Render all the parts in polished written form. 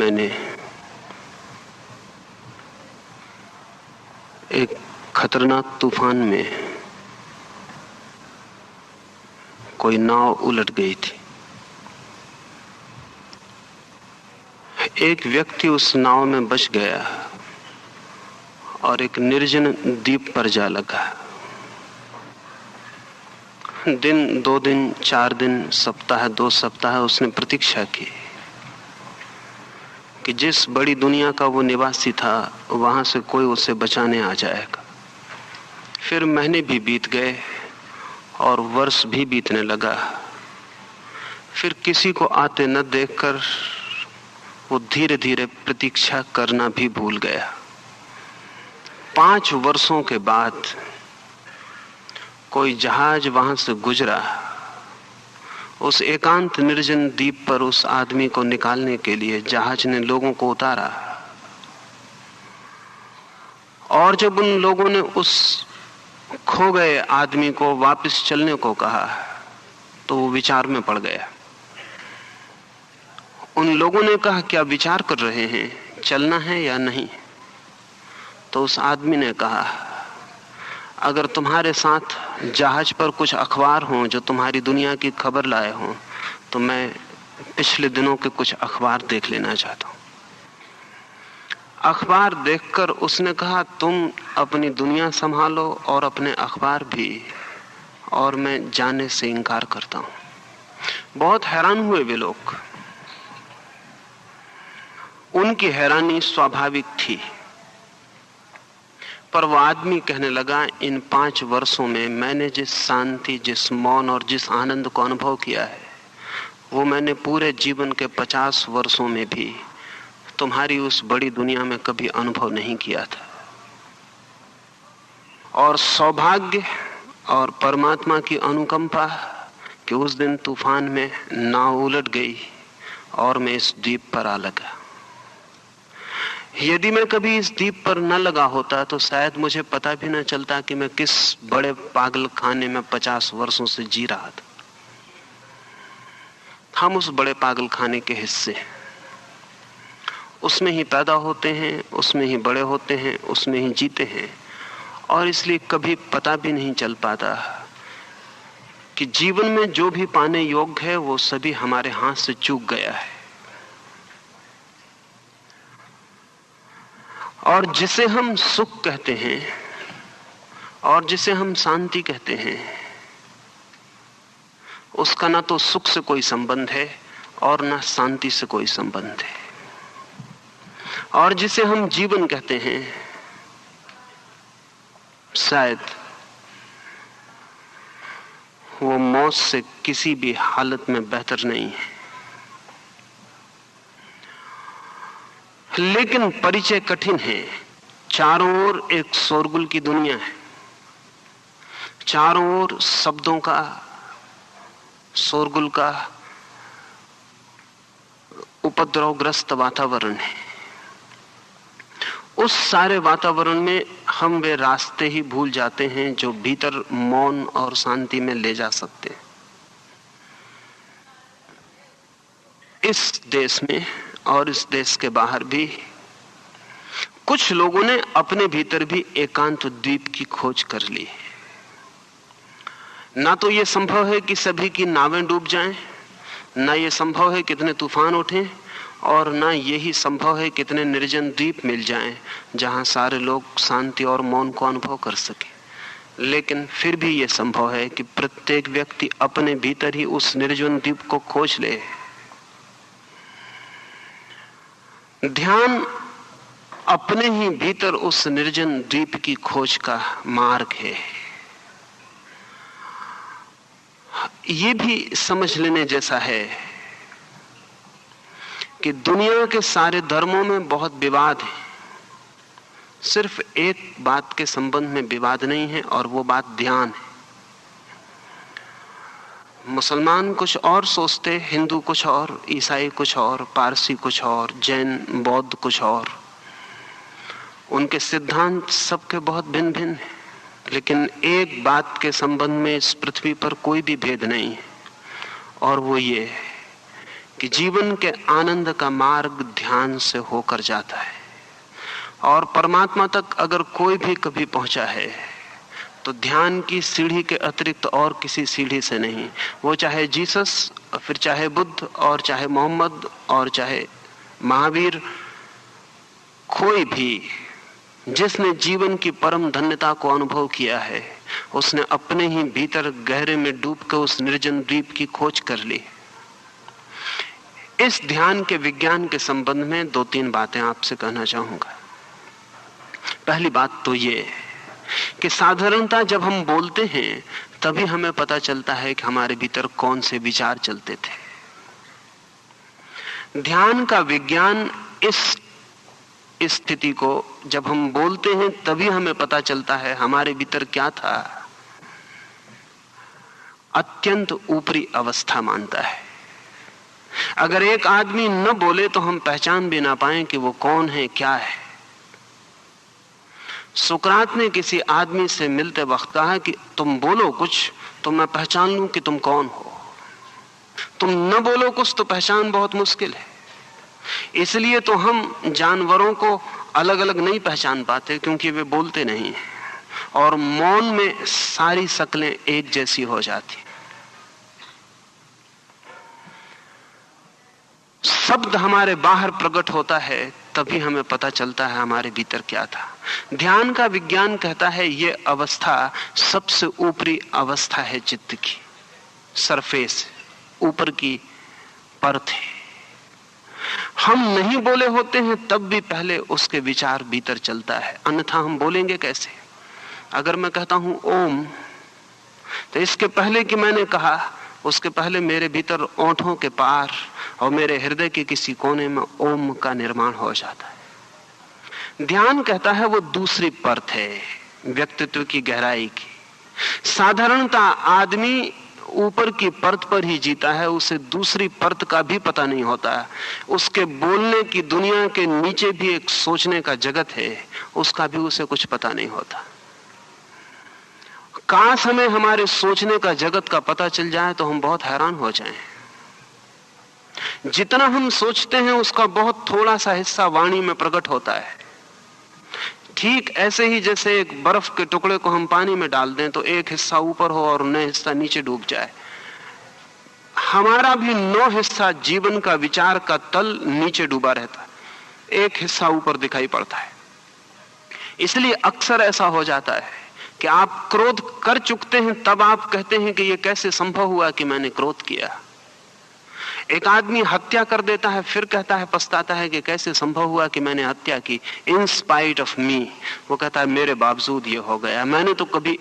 मैंने एक खतरनाक तूफान में कोई नाव उलट गई थी। एक व्यक्ति उस नाव में बच गया और एक निर्जन द्वीप पर जा लगा। दिन, 2 दिन, 4 दिन, सप्ताह, 2 सप्ताह उसने प्रतीक्षा की कि जिस बड़ी दुनिया का वो निवासी था वहां से कोई उसे बचाने आ जाएगा। फिर महीने भी बीत गए और वर्ष भी बीतने लगा। फिर किसी को आते न देखकर वो धीरे धीरे प्रतीक्षा करना भी भूल गया। 5 वर्षों के बाद कोई जहाज वहां से गुजरा। उस एकांत निर्जन द्वीप पर उस आदमी को निकालने के लिए जहाज ने लोगों को उतारा, और जब उन लोगों ने उस खो गए आदमी को वापस चलने को कहा तो वो विचार में पड़ गया। उन लोगों ने कहा, क्या विचार कर रहे हैं, चलना है या नहीं? तो उस आदमी ने कहा, अगर तुम्हारे साथ जहाज पर कुछ अखबार हों जो तुम्हारी दुनिया की खबर लाए हों तो मैं पिछले दिनों के कुछ अखबार देख लेना चाहता हूं। अखबार देखकर उसने कहा, तुम अपनी दुनिया संभालो और अपने अखबार भी, और मैं जाने से इनकार करता हूं। बहुत हैरान हुए वे लोग। उनकी हैरानी स्वाभाविक थी, पर वो आदमी कहने लगा, इन 5 वर्षों में मैंने जिस शांति, जिस मौन और जिस आनंद को अनुभव किया है वो मैंने पूरे जीवन के 50 वर्षों में भी तुम्हारी उस बड़ी दुनिया में कभी अनुभव नहीं किया था। और सौभाग्य और परमात्मा की अनुकंपा कि उस दिन तूफान में नाव उलट गई और मैं इस द्वीप पर आ लगा। यदि मैं कभी इस द्वीप पर न लगा होता तो शायद मुझे पता भी न चलता कि मैं किस बड़े पागल खाने में 50 वर्षों से जी रहा था। हम उस बड़े पागल खाने के हिस्से, उसमें ही पैदा होते हैं, उसमें ही बड़े होते हैं, उसमें ही जीते हैं, और इसलिए कभी पता भी नहीं चल पाता कि जीवन में जो भी पाने योग्य है वो सभी हमारे हाथ से चूक गया है। और जिसे हम सुख कहते हैं और जिसे हम शांति कहते हैं उसका ना तो सुख से कोई संबंध है और ना शांति से कोई संबंध है। और जिसे हम जीवन कहते हैं शायद वो मौत से किसी भी हालत में बेहतर नहीं है। लेकिन परिचय कठिन है। चारों ओर एक शोरगुल की दुनिया है, चारों ओर शब्दों का, शोरगुल का उपद्रवग्रस्त वातावरण है। उस सारे वातावरण में हम वे रास्ते ही भूल जाते हैं जो भीतर मौन और शांति में ले जा सकते हैं। इस देश में और इस देश के बाहर भी कुछ लोगों ने अपने भीतर भी एकांत द्वीप की खोज कर ली। ना तो यह संभव है कि सभी की नावें डूब जाएं, ना यह संभव है कितने तूफान उठें, और ना यही संभव है कितने निर्जन द्वीप मिल जाएं जहां सारे लोग शांति और मौन को अनुभव कर सके। लेकिन फिर भी यह संभव है कि प्रत्येक व्यक्ति अपने भीतर ही उस निर्जन द्वीप को खोज ले। ध्यान अपने ही भीतर उस निर्जन द्वीप की खोज का मार्ग है। ये भी समझ लेने जैसा है कि दुनिया के सारे धर्मों में बहुत विवाद है, सिर्फ एक बात के संबंध में विवाद नहीं है, और वो बात ध्यान है। मुसलमान कुछ और सोचते, हिंदू कुछ और, ईसाई कुछ और, पारसी कुछ और, जैन बौद्ध कुछ और। उनके सिद्धांत सबके बहुत भिन्न भिन्न हैं, लेकिन एक बात के संबंध में इस पृथ्वी पर कोई भी भेद नहीं है, और वो ये कि जीवन के आनंद का मार्ग ध्यान से होकर जाता है, और परमात्मा तक अगर कोई भी कभी पहुंचा है तो ध्यान की सीढ़ी के अतिरिक्त और किसी सीढ़ी से नहीं। वो चाहे जीसस, फिर चाहे बुद्ध, और चाहे मोहम्मद, और चाहे महावीर, कोई भी जिसने जीवन की परम धन्यता को अनुभव किया है, उसने अपने ही भीतर गहरे में डूब कर उस निर्जन द्वीप की खोज कर ली। इस ध्यान के विज्ञान के संबंध में 2-3 बातें आपसे कहना चाहूंगा। पहली बात तो ये कि साधारणतः जब हम बोलते हैं तभी हमें पता चलता है कि हमारे भीतर कौन से विचार चलते थे। ध्यान का विज्ञान इस स्थिति को, जब हम बोलते हैं तभी हमें पता चलता है हमारे भीतर क्या था, अत्यंत ऊपरी अवस्था मानता है। अगर एक आदमी न बोले तो हम पहचान भी ना पाएं कि वो कौन है, क्या है। सुकरात ने किसी आदमी से मिलते वक्त कहा कि तुम बोलो कुछ तो मैं पहचान लूं कि तुम कौन हो। तुम न बोलो कुछ तो पहचान बहुत मुश्किल है। इसलिए तो हम जानवरों को अलग अलग नहीं पहचान पाते, क्योंकि वे बोलते नहीं हैं, और मौन में सारी शक्लें एक जैसी हो जाती। शब्द हमारे बाहर प्रकट होता है तभी हमें पता चलता है हमारे भीतर क्या था। ध्यान का विज्ञान कहता है ये अवस्था सबसे ऊपरी अवस्था है चित्त की, सरफेस, ऊपर की परत है। हम नहीं बोले होते हैं तब भी पहले उसके विचार भीतर चलता है, अन्यथा हम बोलेंगे कैसे। अगर मैं कहता हूं ओम, तो इसके पहले कि मैंने कहा, उसके पहले मेरे भीतर ओंठों के पार और मेरे हृदय के किसी कोने में ओम का निर्माण हो जाता है। ध्यान कहता है वो दूसरी परत है व्यक्तित्व की गहराई की। साधारणतः आदमी ऊपर की परत पर ही जीता है, उसे दूसरी परत का भी पता नहीं होता। उसके बोलने की दुनिया के नीचे भी एक सोचने का जगत है, उसका भी उसे कुछ पता नहीं होता। काश हमें हमारे सोचने का जगत का पता चल जाए तो हम बहुत हैरान हो जाएं। जितना हम सोचते हैं उसका बहुत थोड़ा सा हिस्सा वाणी में प्रकट होता है। ठीक ऐसे ही जैसे एक बर्फ के टुकड़े को हम पानी में डाल दें तो एक हिस्सा ऊपर हो और 9 हिस्सा नीचे डूब जाए। हमारा भी 9 हिस्सा जीवन का विचार का तल नीचे डूबा रहता है, एक हिस्सा ऊपर दिखाई पड़ता है। इसलिए अक्सर ऐसा हो जाता है कि आप क्रोध कर चुकते हैं तब आप कहते हैं कि यह कैसे संभव हुआ कि मैंने क्रोध किया। एक आदमी हत्या कर देता है, फिर कहता है, पछताता है कि कैसे संभव हुआ कि मैंने हत्या की। इन स्पाइट ऑफ मी, वो कहता है मेरे बावजूद ये हो गया, मैंने तो कभी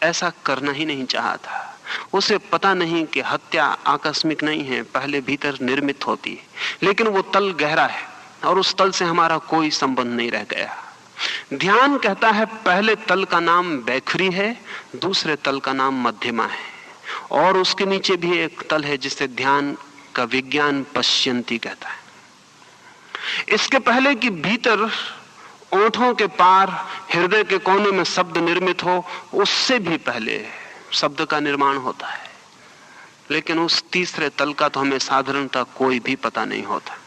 ऐसा करना ही नहीं चाहा था। उसे पता नहीं कि हत्या आकस्मिक नहीं है, पहले भीतर निर्मित होती है, लेकिन वो तल गहरा है और उस तल से हमारा कोई संबंध नहीं रह गया। ध्यान कहता है पहले तल का नाम बैखरी है, दूसरे तल का नाम मध्यमा है, और उसके नीचे भी एक तल है जिसे ध्यान का विज्ञान पश्यंती कहता है। इसके पहले कि भीतर ओंठों के पार हृदय के कोने में शब्द निर्मित हो, उससे भी पहले शब्द का निर्माण होता है। लेकिन उस तीसरे तल का तो हमें साधारणतः कोई भी पता नहीं होता,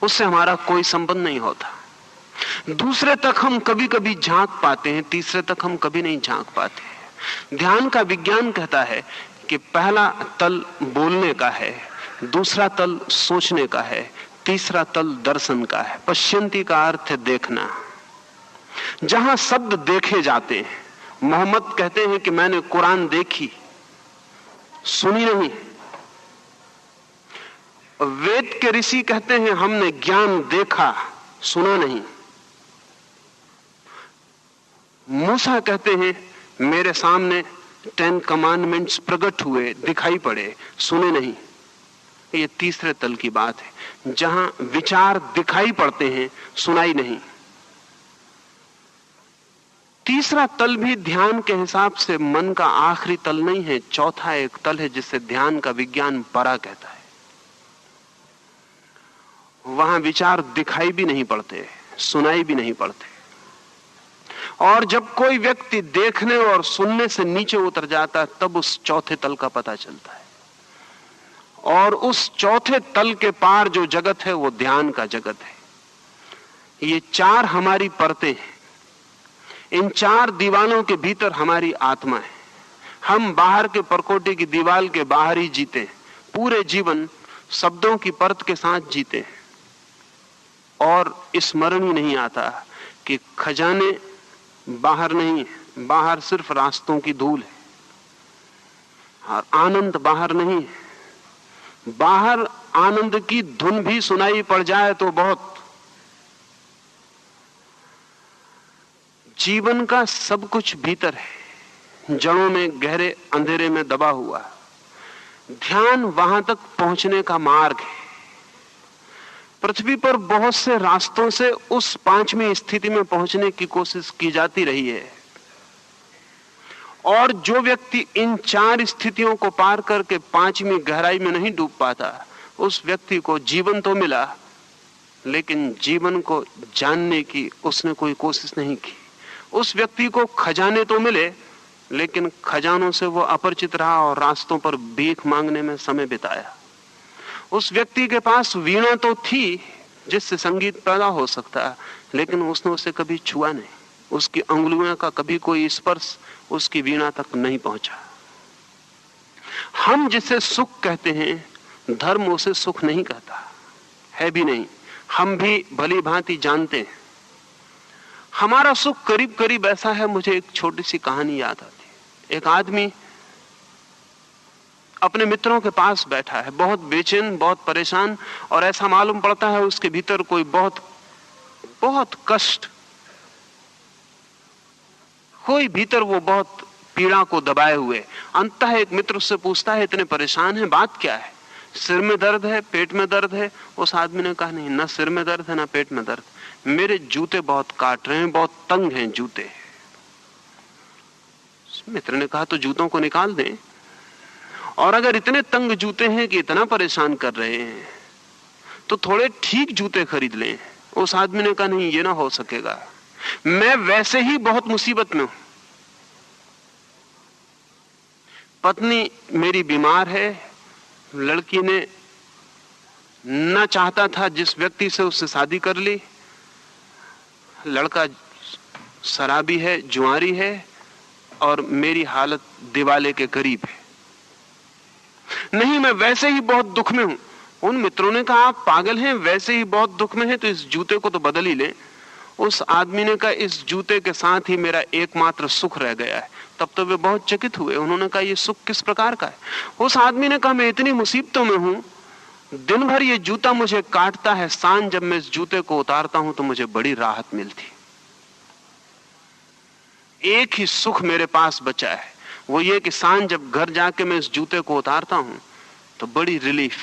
उससे हमारा कोई संबंध नहीं होता। दूसरे तक हम कभी कभी झांक पाते हैं, तीसरे तक हम कभी नहीं झांक पाते। ध्यान का विज्ञान कहता है कि पहला तल बोलने का है, दूसरा तल सोचने का है, तीसरा तल दर्शन का है। पश्यंती का अर्थ है देखना। जहां शब्द देखे जाते हैं, मोहम्मद कहते हैं कि मैंने कुरान देखी, सुनी नहीं। वेद के ऋषि कहते हैं हमने ज्ञान देखा, सुना नहीं। मूसा कहते हैं मेरे सामने 10 कमांडमेंट्स प्रकट हुए, दिखाई पड़े, सुने नहीं। ये तीसरे तल की बात है, जहां विचार दिखाई पड़ते हैं, सुनाई नहीं। तीसरा तल भी ध्यान के हिसाब से मन का आखिरी तल नहीं है, चौथा एक तल है जिसे ध्यान का विज्ञान परा कहता है। वहां विचार दिखाई भी नहीं पड़ते, सुनाई भी नहीं पड़ते। और जब कोई व्यक्ति देखने और सुनने से नीचे उतर जाता है तब उस चौथे तल का पता चलता है। और उस चौथे तल के पार जो जगत है वो ध्यान का जगत है। ये चार हमारी परतें हैं। इन चार दीवालों के भीतर हमारी आत्मा है। हम बाहर के परकोटे की दीवाल के बाहर ही जीते हैं, पूरे जीवन शब्दों की परत के साथ जीते हैं और स्मरण ही नहीं आता कि खजाने बाहर नहीं है, बाहर सिर्फ रास्तों की धूल है, और आनंद बाहर नहीं है। बाहर आनंद की धुन भी सुनाई पड़ जाए तो बहुत। जीवन का सब कुछ भीतर है, जड़ों में गहरे अंधेरे में दबा हुआ। ध्यान वहां तक पहुंचने का मार्ग है। पृथ्वी पर बहुत से रास्तों से उस पांचवी स्थिति में पहुंचने की कोशिश की जाती रही है, और जो व्यक्ति इन चार स्थितियों को पार करके पांचवी गहराई में नहीं डूब पाता, उस व्यक्ति को जीवन तो मिला, लेकिन जीवन को जानने की उसने कोई कोशिश नहीं की। उस व्यक्ति को खजाने तो मिले, लेकिन खजानों से वो अपरिचित रहा और रास्तों पर भीख मांगने में समय बिताया। उस व्यक्ति के पास वीणा तो थी जिससे संगीत पैदा हो सकता, लेकिन उसने उसे कभी छुआ नहीं। उसकी अंगुलियों का कभी कोई स्पर्श उसकी वीणा तक नहीं पहुंचा। हम जिसे सुख कहते हैं, धर्म उसे सुख नहीं कहता, है भी नहीं। हम भी भली भांति जानते हैं हमारा सुख करीब करीब ऐसा है। मुझे एक छोटी सी कहानी याद आती है। एक आदमी अपने मित्रों के पास बैठा है, बहुत बेचैन, बहुत परेशान, और ऐसा मालूम पड़ता है उसके भीतर कोई बहुत बहुत कष्ट, कोई भीतर वो बहुत पीड़ा को दबाए हुए। अंततः एक मित्र उससे पूछता है, इतने परेशान है, बात क्या है? सिर में दर्द है, पेट में दर्द है? उस आदमी ने कहा, नहीं, ना सिर में दर्द है ना पेट में दर्द, मेरे जूते बहुत काट रहे हैं, बहुत तंग हैं जूते। मित्र ने कहा, तो जूतों को निकाल दें, और अगर इतने तंग जूते हैं कि इतना परेशान कर रहे हैं तो थोड़े ठीक जूते खरीद लें। उस आदमी ने कहा, नहीं, ये ना हो सकेगा, मैं वैसे ही बहुत मुसीबत में हूं। पत्नी मेरी बीमार है, लड़की ने न चाहता था जिस व्यक्ति से उससे शादी कर ली, लड़का शराबी है, जुआरी है, और मेरी हालत दिवाले के करीब है। नहीं, मैं वैसे ही बहुत दुख में हूं। उन मित्रों ने कहा, आप पागल हैं, वैसे ही बहुत दुख में हैं तो इस जूते को तो बदल ही लें। उस आदमी ने कहा, इस जूते के साथ ही मेरा एकमात्र सुख रह गया है। तब तो वे बहुत चकित हुए। उन्होंने कहा, ये सुख किस प्रकार का है? उस आदमी ने कहा, मैं इतनी मुसीबतों में हूं, दिन भर ये जूता मुझे काटता है, सांझ जब मैं इस जूते को उतारता हूं तो मुझे बड़ी राहत मिलती। एक ही सुख मेरे पास बचा है, वो ये कि सांझ जब घर जाके मैं इस जूते को उतारता हूं तो बड़ी रिलीफ,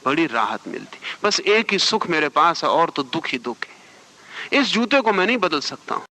बड़ी राहत मिलती। बस एक ही सुख मेरे पास है, और तो दुख ही दुख है। इस जूते को मैं नहीं बदल सकता हूं।